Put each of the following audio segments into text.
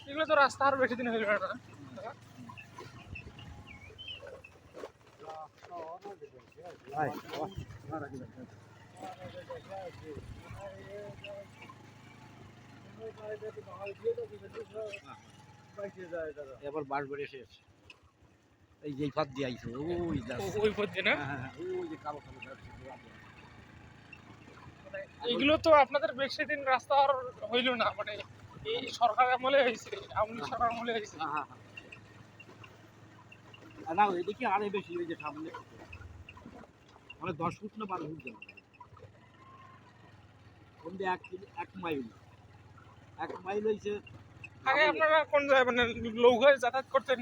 এগুলো তো রাস্তা আরো বেশি দিন হয়ে গেল না। এবার বাস বেড়ে শেষ এই যে ফাঁদ দিয়ে আইছে ওই পথ দিয়ে না? ওই যে কালো কালো এগুলো তো আপনাদের বেশি দিন রাস্তা আর হইল না, মানে এই সরকার আমলে হয়েছে, আওয়ামী লীগ সরকার আমলে হয়েছে। না এদিকে আরে বেশি ওই যে সামনে মানে 10 ফুট না 12 ফুট যাবে কোনটা 1 মাইল 1 মাইল হইছে। আগে আপনারা কোন জায়গায় মানে লৌকায় যাতায়াত করতেন?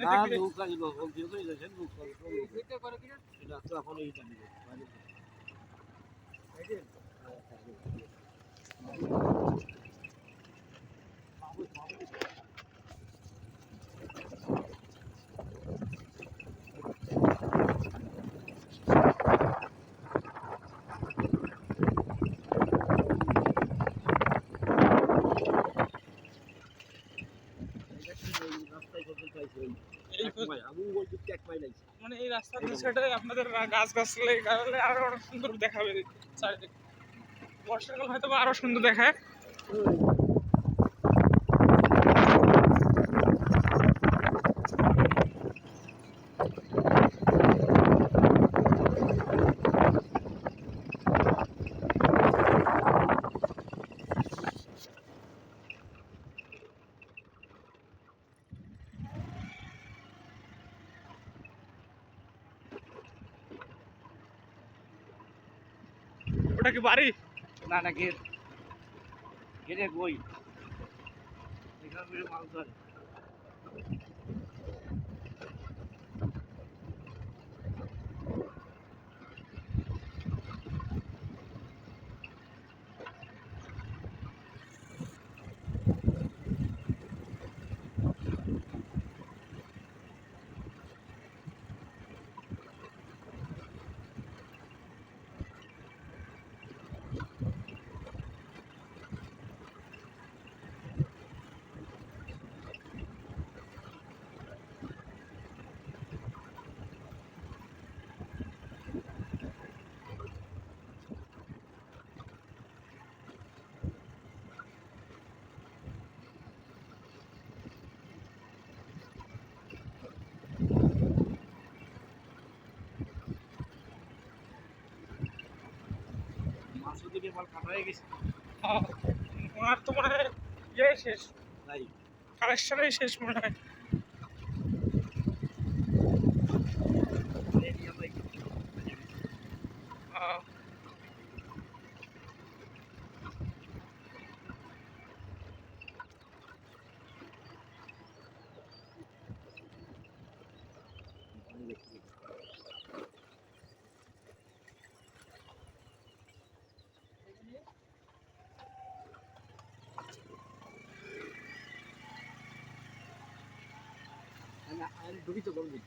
মানে এই রাস্তার সাইডে আপনাদের গাছ গাছলে গাছলে আরো সুন্দর দেখাবে চারিদিকে। বর্ষাকাল হয়তো আরো সুন্দর দেখায়। ওটা কি বাড়ি? না না গেট গেটে বই এখানে মাছ ধরে মাছ দিকে বল কাটা হয়ে গেছে। ওনার তো মনে হয় ইয়ে শেষ, তাই কালেকশনই শেষ মনে হয়। আমি ডুবি তো করবি